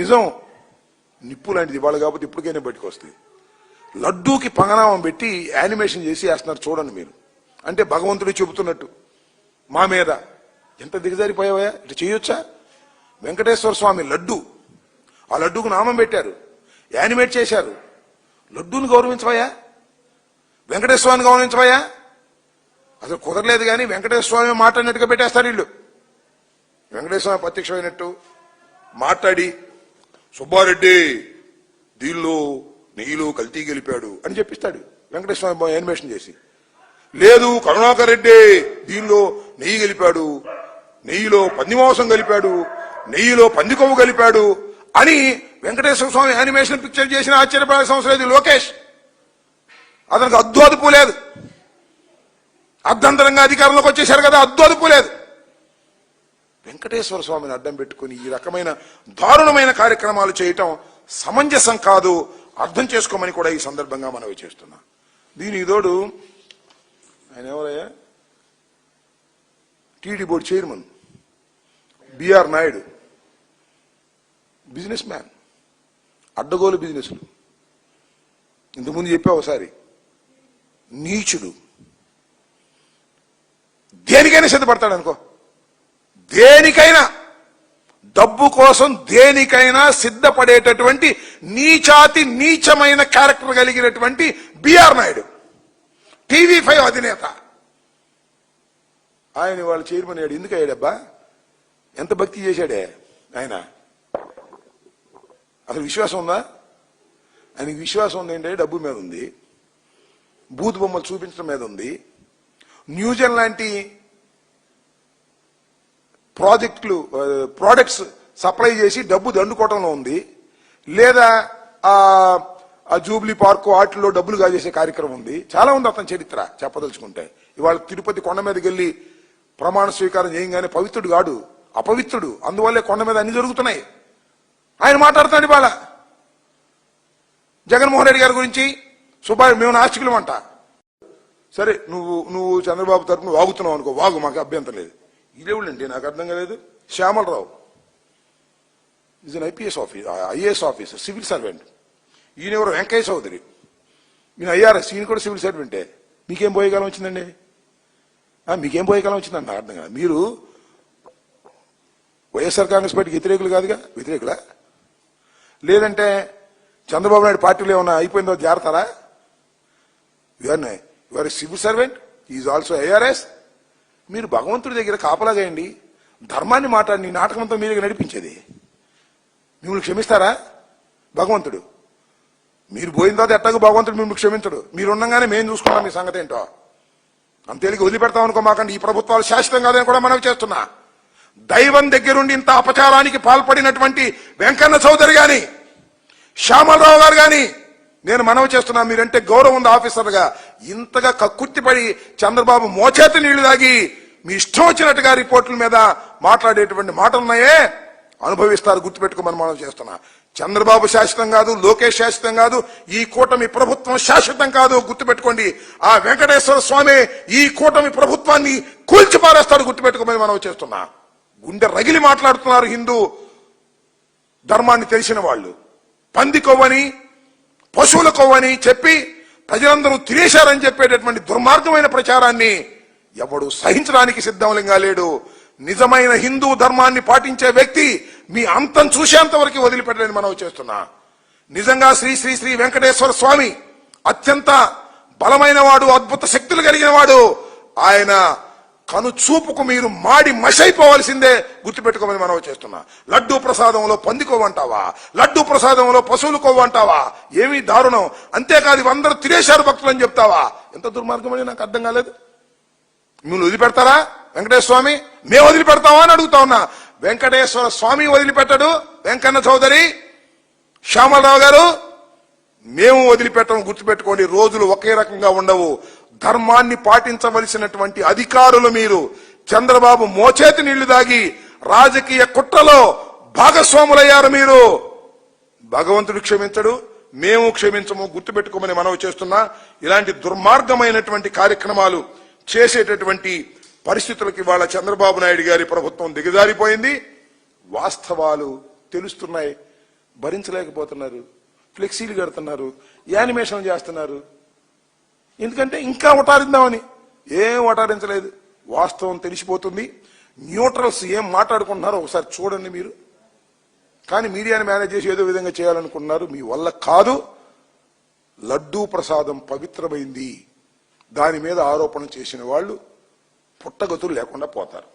నిజం నిప్పు లాంటిది ఇవాళ కాబట్టి ఇప్పటికైనా బయటకు వస్తుంది. లడ్డూకి పంగనామం పెట్టి యానిమేషన్ చేసి వేస్తున్నారు చూడండి మీరు. అంటే భగవంతుడు చెబుతున్నట్టు మా మీద ఎంత దిగజారిపోయావా, ఇట్లా చేయొచ్చా? వెంకటేశ్వర స్వామి లడ్డు, ఆ లడ్డూకు నామం పెట్టారు, యానిమేట్ చేశారు. లడ్డూని గౌరవించవయ్యా, వెంకటేశ్వర స్వామిని గౌరవించవయ్యా? అసలు కుదరలేదు. కానీ వెంకటేశ్వర స్వామి మాట్లాడినట్టుగా పెట్టేస్తారు వీళ్ళు. వెంకటేశ్వర స్వామి ప్రత్యక్షమైనట్టు మాట్లాడి సుబ్బారెడ్డి దీనిలో నెయ్యిలో కల్తీ గెలిపాడు అని చెప్పిస్తాడు వెంకటేశ్వర స్వామి యానిమేషన్ చేసి. లేదు కరుణాకర్ రెడ్డి దీనిలో నెయ్యి గెలిపాడు, నెయ్యిలో పందిమాంసం కలిపాడు, నెయ్యిలో పంది కొవ్వు కలిపాడు అని వెంకటేశ్వర స్వామి యానిమేషన్ పిక్చర్ చేసిన ఆశ్చర్యపడే సంవత్సరం ఇది లోకేష్. అతనికి అద్దు అదుపు లేదు. అర్ధంతరంగా అధికారంలోకి వచ్చేశారు కదా, అద్దు అదుపు లేదు. వెంకటేశ్వర స్వామిని అడ్డం పెట్టుకుని ఈ రకమైన దారుణమైన కార్యక్రమాలు చేయటం సమంజసం కాదు, అర్థం చేసుకోమని కూడా ఈ సందర్భంగా మనవి చేస్తున్నా. దీనికి తోడు ఆయన ఎవరయ్యా, T D board chairman B R Naidu, business man, అడ్డగోలు బిజినెస్లు. ఇంతకుముందు చెప్పా ఒకసారి, నీచుడు. దేనికైనా సిద్ధపడతాడు అనుకో, దేనికైనా డబ్బు కోసం దేనికైనా సిద్ధపడేటటువంటి నీచాతి నీచమైన క్యారెక్టర్ కలిగినటువంటి బిఆర్ నాయుడు, టీవీ5 అధినేత. ఆయన వాళ్ళ చైర్మన్ అయ్యాడు. ఎందుకు అయ్యాడబ్బా? ఎంత భక్తి చేశాడే ఆయన? అసలు విశ్వాసం ఉందా ఆయనకి? విశ్వాసం ఉంది అంటే డబ్బు మీద ఉంది, బూత్ బొమ్మలు చూపించడం మీద ఉంది, న్యూజన్ లాంటి ప్రోడక్ట్స్ సప్లై చేసి డబ్బు దండుకోవటంలో ఉంది, లేదా ఆ జూబ్లీ పార్క్ వాటిల్లో డబ్బులు కాజేసే కార్యక్రమం ఉంది. చాలా ఉంది అతని చరిత్ర చెప్పదలుచుకుంటే. ఇవాళ తిరుపతి కొండ మీదకి వెళ్ళి ప్రమాణ స్వీకారం చేయగానే పవిత్రుడు కాడు, అపవిత్రుడు. అందువల్లే కొండ మీద అన్ని జరుగుతున్నాయి. ఆయన మాట్లాడుతున్నాడు ఇవాళ జగన్మోహన్ రెడ్డి గారి గురించి. సుబ్బారెడ్డి మేము నాస్తికులం అంట. సరే నువ్వు చంద్రబాబు తరఫున వాగుతున్నావు అనుకో, వాగు, మాకు అభ్యంతరం లేదు. ఇదేవుడండి నాకు అర్థం కాలేదు. Shyamala Rao is an IAS officer, civil servant. ఈయనెవరు? వెంకయ్య చౌదరి, ఈయన ఐఆర్ఎస్, ఈయన కూడా సివిల్ సర్వెంటే. మీకేం పోయేకాలం వచ్చిందండి? మీకేం పోయేకాలం వచ్చిందండి నాకు అర్థం కాదు. మీరు వైఎస్ఆర్ కాంగ్రెస్ పార్టీకి వ్యతిరేకులు కాదుగా? వ్యతిరేకులా? లేదంటే చంద్రబాబు నాయుడు పార్టీలో ఏమన్నా అయిపోయిందో జాగ్రత్తరా? Your civil servant, is also IRS. మీరు భగవంతుడి దగ్గర కాపలాగాయండి, ధర్మాన్ని మాట్లాడి నాటకంతో మీరు నడిపించేది. మిమ్మల్ని క్షమిస్తారా భగవంతుడు? మీరు పోయిన తర్వాత ఎట్టాగో భగవంతుడు మిమ్మల్ని క్షమించడు. మీరు ఉండగానే మేము చూసుకున్నాం మీ సంగతి ఏంటో. అంతేలికి వదిలిపెడతాం అనుకో మాకండి. ఈ ప్రభుత్వాలు శాశ్వతం కాదని కూడా మనవి చేస్తున్నా. దైవం దగ్గరుండి ఇంత అపచారానికి పాల్పడినటువంటి వెంకన్న చౌదరి గాని, శ్యామలరావు గారు గాని నేను మనవి చేస్తున్నా, మీరంటే గౌరవం ఉంది ఆఫీసర్గా. ఇంతగా కక్కుర్తిపడి చంద్రబాబు మోచేతి నీళ్లు తాగి మీ ఇష్టం వచ్చినట్టుగా రిపోర్టుల మీద మాట్లాడేటువంటి మాటలున్నాయే, అనుభవిస్తారు. గుర్తుపెట్టుకోమని మనం చేస్తున్నా. చంద్రబాబు శాశ్వతం కాదు, లోకేష్ శాశ్వతం కాదు, ఈ కూటమి ప్రభుత్వం శాశ్వతం కాదు. గుర్తుపెట్టుకోండి. ఆ వెంకటేశ్వర స్వామి ఈ కూటమి ప్రభుత్వాన్ని కూల్చిపారేస్తాడు. గుర్తుపెట్టుకోమని మనం చేస్తున్నా. గుండె రగిలి మాట్లాడుతున్నారు హిందూ ధర్మాన్ని తెలిసిన వాళ్ళు. పంది కొవ్వని, పశువుల కొవ్వని చెప్పి ప్రజలందరూ తినేశారని చెప్పేటటువంటి దుర్మార్గమైన ప్రచారాన్ని ఎవడు సహించడానికి సిద్ధంగా లేడు. నిజమైన హిందూ ధర్మాన్ని పాటించే వ్యక్తి మీ అంతం చూసేంత వరకు వదిలిపెట్టలేని మనం చేస్తున్నా. నిజంగా శ్రీ శ్రీ శ్రీ వెంకటేశ్వర స్వామి అత్యంత బలమైన వాడు, అద్భుత శక్తులు కలిగిన వాడు. ఆయన కను చూపుకు మీరు మాడి మషైపోవాల్సిందే. గుర్తుపెట్టుకోమని మనం చేస్తున్నా. లడ్డూ ప్రసాదంలో పంది కొవ్వు అంటావా? లడ్డూ ప్రసాదంలో పశువులు కొవ్వు అంటావా? ఏమీ దారుణం. అంతేకాదు ఇవందరూ తినేశారు భక్తులు అని చెప్తావా? ఎంత దుర్మార్గం అని నాకు అర్థం కాలేదు. మిమ్మల్ని వదిలిపెడతారా వెంకటేశ్వర స్వామి? మేము వదిలిపెడతావా అని అడుగుతా ఉన్నా. వెంకటేశ్వర స్వామి వదిలిపెట్టడు. వెంకన్న చౌదరి, శ్యామలరావు గారు మేము వదిలిపెట్టడం. గుర్తుపెట్టుకోండి. రోజులు ఒకే రకంగా ఉండవు. ధర్మాన్ని పాటించవలసినటువంటి అధికారులు మీరు. చంద్రబాబు మోచేతి నీళ్లు దాగి రాజకీయ కుట్రలో భాగస్వాములయ్యారు మీరు. భగవంతుడు క్షమించడు, మేము క్షమించము. గుర్తుపెట్టుకోమని మనవి చేస్తున్నా. ఇలాంటి దుర్మార్గమైనటువంటి కార్యక్రమాలు చేసేటటువంటి పరిస్థితులకు ఇవాళ చంద్రబాబు నాయుడు గారి ప్రభుత్వం దిగజారిపోయింది. వాస్తవాలు తెలుస్తున్నాయి. భరించలేకపోతున్నారు, ఫ్లెక్సీలు కడుతున్నారు, యానిమేషన్లు చేస్తున్నారు. ఎందుకంటే ఇంకా వటారిద్దామని. ఏం వటారించలేదు, వాస్తవం తెలిసిపోతుంది. న్యూట్రల్స్ ఏం మాట్లాడుకుంటున్నారో ఒకసారి చూడండి మీరు. కానీ మీడియాని మేనేజ్ చేసి ఏదో విధంగా చేయాలనుకుంటున్నారు, మీ వల్ల కాదు. లడ్డూ ప్రసాదం పవిత్రమైంది, దాని మీద ఆరోపణ చేసిన వాళ్ళు పుట్టగతులు లేకుండా పోతారు.